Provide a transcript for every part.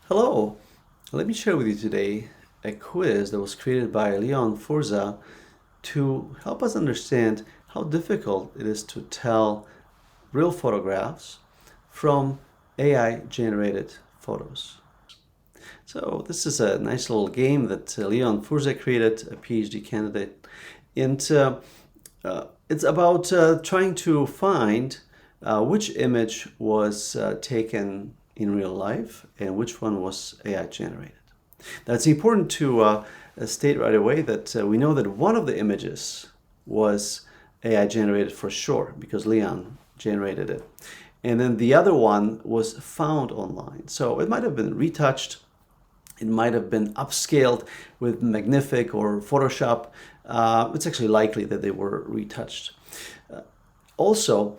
Hello, let me share with you today a quiz that was created by Leon Furze to help us understand how difficult it is to tell real photographs from AI generated photos. So this is a nice little game that Leon Furze created, a PhD candidate, and it's about trying to find which image was taken in real life and which one was AI generated. Now it's important to state right away that we know that one of the images was AI generated for sure because Leon generated it. And then the other one was found online. So it might have been retouched, it might have been upscaled with Magnific or Photoshop. It's actually likely that they were retouched. Also,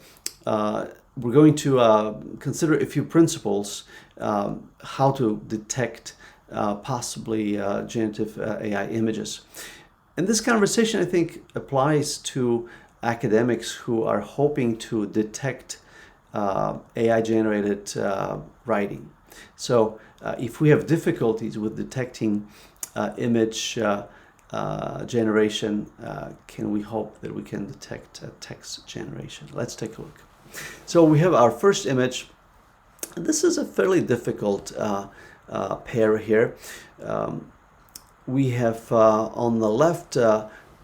we're going to consider a few principles how to detect possibly generative AI images. And this conversation, I think, applies to academics who are hoping to detect AI-generated writing. So if we have difficulties with detecting image generation, can we hope that we can detect text generation? Let's take a look. So we have our first image. This is a fairly difficult pair here. We have on the left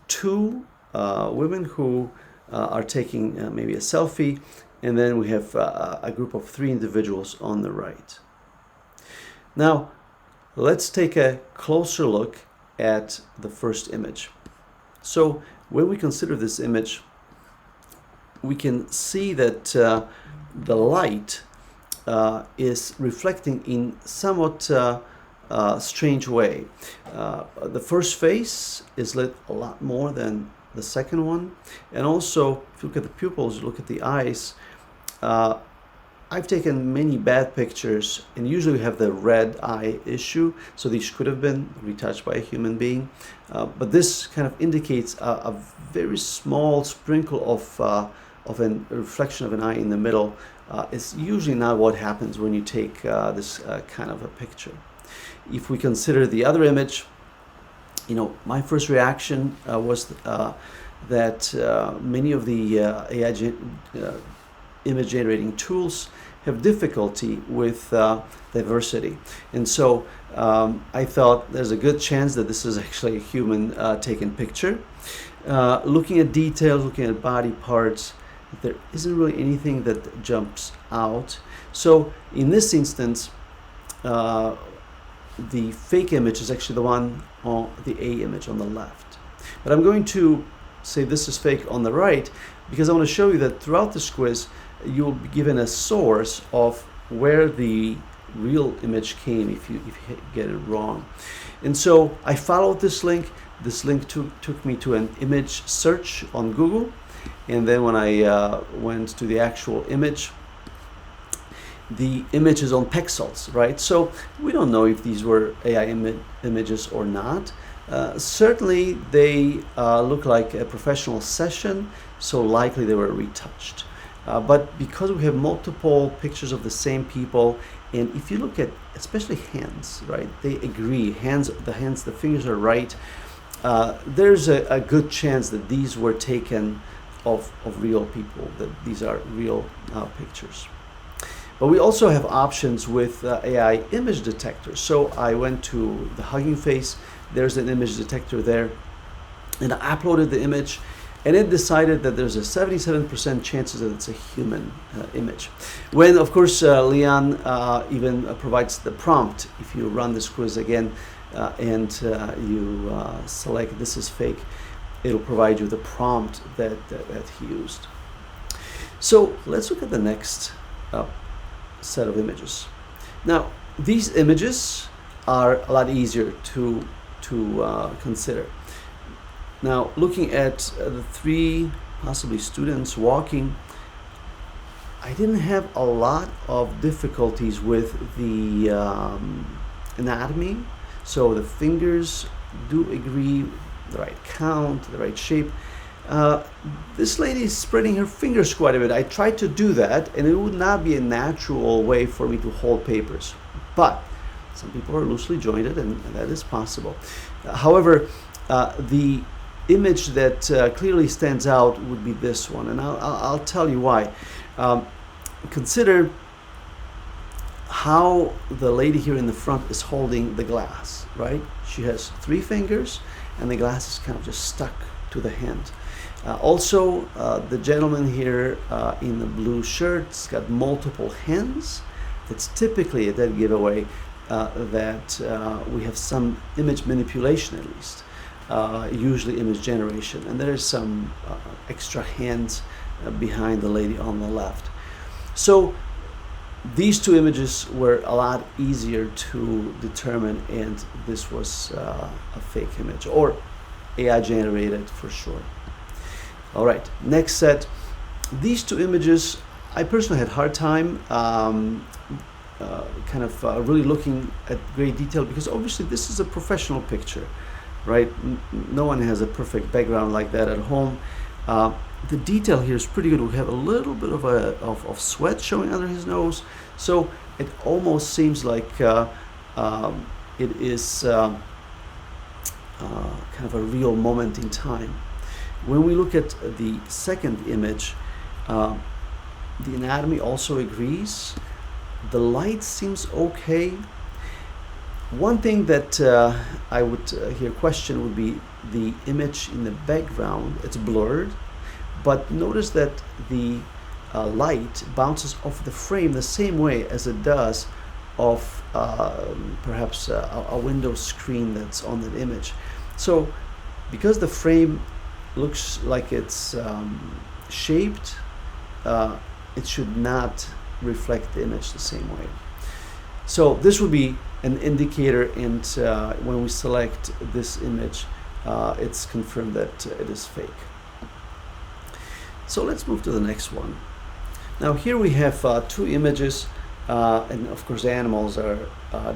two women who are taking maybe a selfie, and then we have a group of three individuals on the right. Now, let's take a closer look at the first image. So when we consider this image, we can see that the light is reflecting in somewhat strange way. The first face is lit a lot more than the second one, and also if you look at the pupils, look at the eyes. I've taken many bad pictures, and usually we have the red eye issue, so these could have been retouched by a human being. But this kind of indicates a very small sprinkle of a reflection of an eye in the middle. It's usually not what happens when you take this kind of a picture. If we consider the other image, my first reaction was that many of the AI image generating tools have difficulty with diversity. And so I thought there's a good chance that this is actually a human taken picture. Looking at details, looking at body parts, there isn't really anything that jumps out. So in this instance, the fake image is actually the one on the A image on the left. But I'm going to say this is fake on the right because I want to show you that throughout this quiz, you'll be given a source of where the real image came if you get it wrong. And so I followed this link. This link took me to an image search on Google. And then when I went to the actual image, the image is on pixels, right? So we don't know if these were AI images or not. Certainly they look like a professional session, so likely they were retouched. But because we have multiple pictures of the same people, and if you look at especially hands, right, they agree, the fingers are right. There's a good chance that these were taken of real people, that these are real pictures. But we also have options with AI image detectors. So I went to the Hugging Face, there's an image detector there, and I uploaded the image, and it decided that there's a 77% chances that it's a human image. When, of course, Leon even provides the prompt. If you run this quiz again and you select this is fake, it'll provide you the prompt that he used. So let's look at the next set of images. Now, these images are a lot easier to consider. Now, looking at the three possibly students walking, I didn't have a lot of difficulties with the anatomy. So the fingers do agree, the right count, the right shape. This lady is spreading her fingers quite a bit. I tried to do that, and it would not be a natural way for me to hold papers. But Some people are loosely jointed, and that is possible. However, the image that clearly stands out would be this one, and I'll tell you why. Consider how the lady here in the front is holding the glass, right? She has 3 fingers, and the glass is kind of just stuck to the hand. Also, the gentleman here in the blue shirt's got multiple hands. That's typically a dead giveaway that we have some image manipulation, at least, usually image generation. And there is some extra hands behind the lady on the left. So these 2 images were a lot easier to determine, and this was a fake image, or AI generated for sure. All right, next set. These 2 images, I personally had a hard time really looking at great detail, because obviously this is a professional picture, right? No one has a perfect background like that at home. The detail here is pretty good. We have a little bit of sweat showing under his nose, so it almost seems like it is kind of a real moment in time. When we look at the second image, the anatomy also agrees. The light seems okay. One thing that I would here question would be the image in the background. It's blurred, but notice that the light bounces off the frame the same way as it does off perhaps a window screen that's on that image. So because the frame looks like it's shaped, it should not reflect the image the same way. So this would be an indicator, and when we select this image, it's confirmed that it is fake. So let's move to the next one. Now here we have 2 images, and of course animals are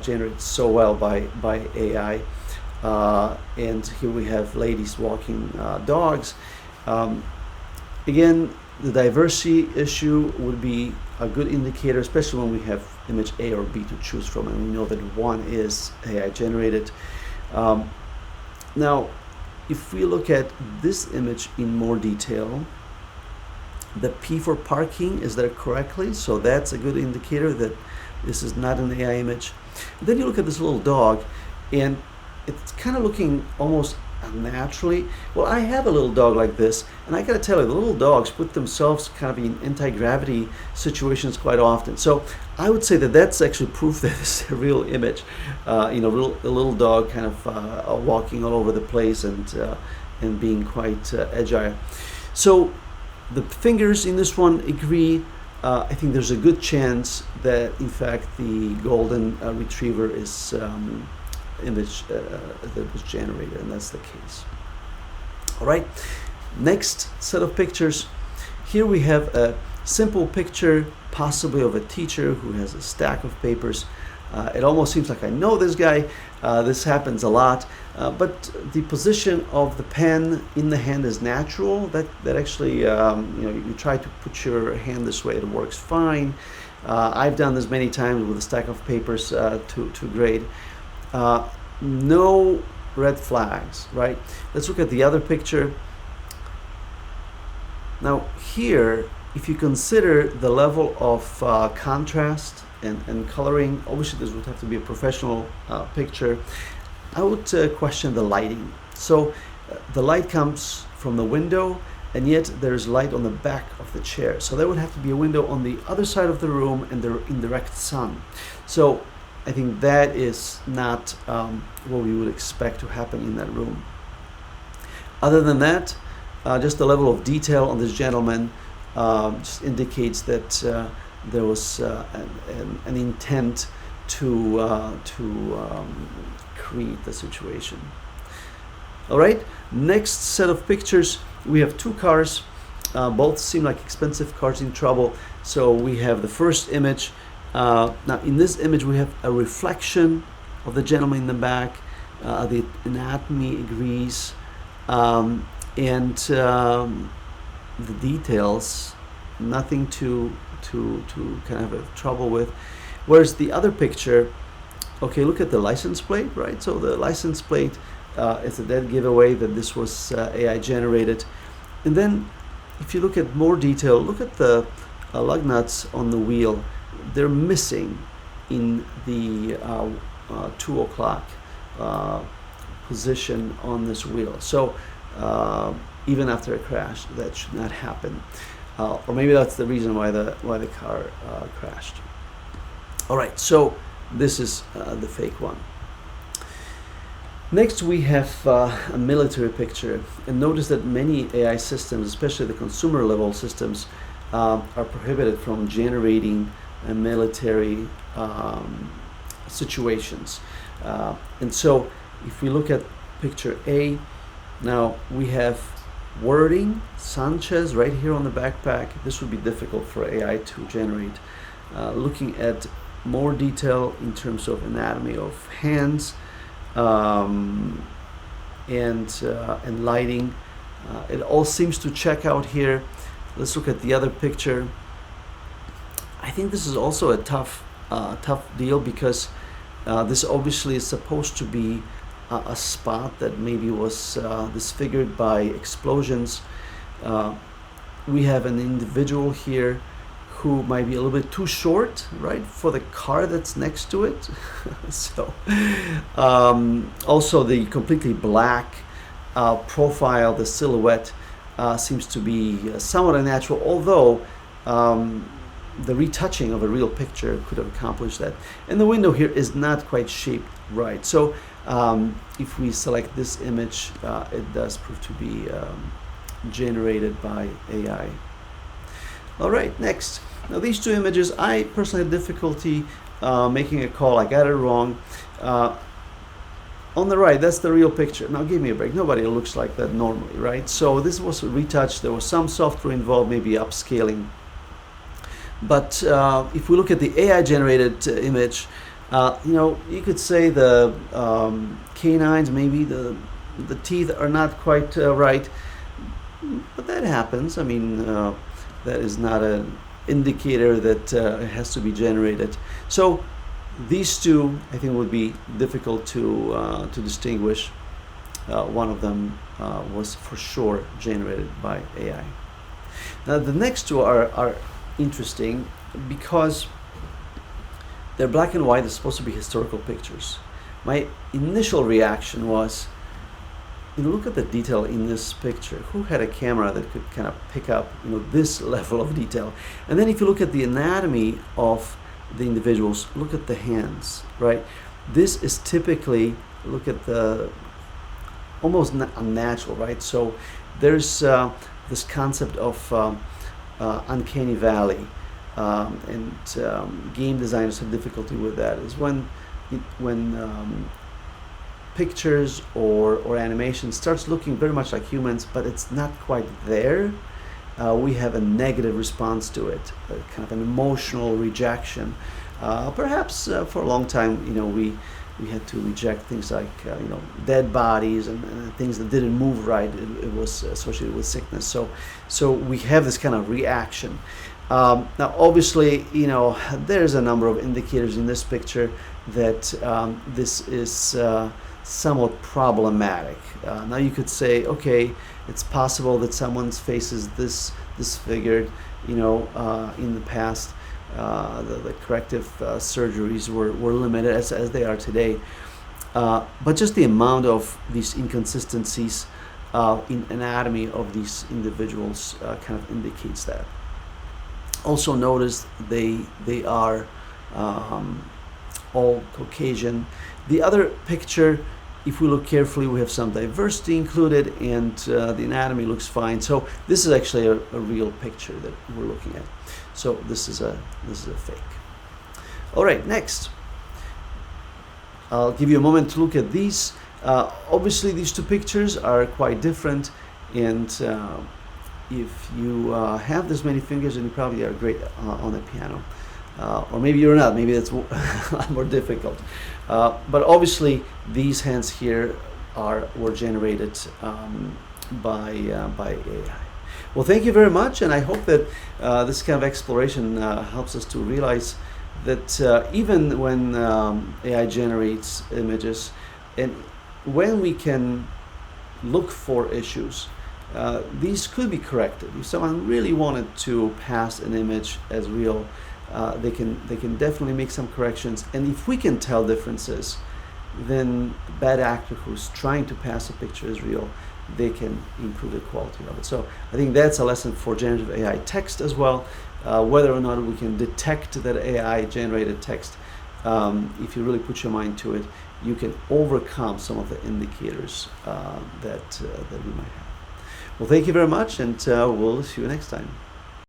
generated so well by AI. And here we have ladies walking dogs. Again, the diversity issue would be a good indicator, especially when we have image A or B to choose from, and we know that one is AI generated. Now, if we look at this image in more detail, the P for parking is there correctly, so that's a good indicator that this is not an AI image. Then you look at this little dog, and it's kind of looking almost unnaturally. Well, I have a little dog like this, and I gotta tell you, the little dogs put themselves kind of in anti-gravity situations quite often. So I would say that that's actually proof that it's a real image. A little dog kind of walking all over the place and being quite agile. So the fingers in this one agree. I think there's a good chance that, in fact, the golden retriever is image that was generated, and that's the case. All right, next set of pictures. Here we have a simple picture, possibly of a teacher who has a stack of papers. It almost seems like I know this guy. This happens a lot, but the position of the pen in the hand is natural. That actually, you try to put your hand this way, it works fine. I've done this many times with a stack of papers to grade. No red flags, right? Let's look at the other picture. Now here, if you consider the level of contrast and coloring, obviously this would have to be a professional picture. I would question the lighting. So the light comes from the window, and yet there's light on the back of the chair. So there would have to be a window on the other side of the room and the indirect sun. So I think that is not what we would expect to happen in that room. Other than that, just the level of detail on this gentleman just indicates that there was an intent to create the situation. All right, next set of pictures, we have 2 cars. Both seem like expensive cars in trouble. So we have the first image. Now in this image we have a reflection of the gentleman in the back. The anatomy agrees, and the details, nothing to kind of have trouble with. Whereas the other picture, Okay, look at the license plate, right? So the license plate is a dead giveaway that this was AI generated. And then if you look at more detail, look at the lug nuts on the wheel. They're missing in the 2 o'clock position on this wheel. So even after a crash, that should not happen. Or maybe that's the reason why the car crashed. All right, so this is the fake one. Next, we have a military picture, and notice that many AI systems, especially the consumer level systems, are prohibited from generating military situations. And so if we look at picture A, now we have wording, Sanchez, right here on the backpack. This would be difficult for AI to generate. Looking at more detail in terms of anatomy of hands, and lighting. It all seems to check out here. Let's look at the other picture. I think this is also a tough deal, because this obviously is supposed to be a spot that maybe was disfigured by explosions. We have an individual here who might be a little bit too short, right, for the car that's next to it. So also the completely black profile, the silhouette seems to be somewhat unnatural, although the retouching of a real picture could have accomplished that. And the window here is not quite shaped right. So if we select this image, it does prove to be generated by AI. All right, next. Now these two images, I personally had difficulty making a call. I got it wrong. On the right, that's the real picture. Now give me a break. Nobody looks like that normally, right? So this was retouched. There was some software involved, maybe upscaling. But if we look at the AI generated image, you know, you could say the canines, maybe the teeth are not quite right, but that happens. I mean, that is not an indicator that it has to be generated. So these two, I think, would be difficult to distinguish. One of them was for sure generated by AI. Now the next two are interesting because they're black and white. They're supposed to be historical pictures. My initial reaction was, you know, look at the detail in this picture. Who had a camera that could kind of pick up, you know, this level of detail? And then if you look at the anatomy of the individuals, look at the hands, right? This is typically, look at the almost unnatural, right? So there's this concept of uncanny valley, and game designers have difficulty with that. Is when pictures or animation starts looking very much like humans, but it's not quite there. We have a negative response to it, kind of an emotional rejection. Perhaps for a long time, you know, we had to reject things like you know, dead bodies and things that didn't move right. It was associated with sickness. So we have this kind of reaction. Now, obviously, you know, there's a number of indicators in this picture that this is somewhat problematic. Now you could say, okay, it's possible that someone's face is disfigured. You know, in the past, the corrective surgeries were limited as they are today. But just the amount of these inconsistencies in anatomy of these individuals kind of indicates that. Also notice they are all Caucasian. The other picture, if we look carefully, we have some diversity included, and the anatomy looks fine. So this is actually a real picture that we're looking at. So this is a fake. All right, next. I'll give you a moment to look at these. Obviously, these two pictures are quite different, and if you have this many fingers, then you probably are great on the piano. Or maybe you're not. Maybe that's a lot more difficult. But obviously, these hands here were generated by AI. Well, thank you very much, and I hope that this kind of exploration helps us to realize that even when AI generates images, and when we can look for issues, these could be corrected. If someone really wanted to pass an image as real, they can definitely make some corrections. And if we can tell differences, then the bad actor who's trying to pass a picture as real, they can improve the quality of it. So I think that's a lesson for generative AI text as well. Whether or not we can detect that AI generated text, if you really put your mind to it, you can overcome some of the indicators that we might have. Well, thank you very much, and we'll see you next time.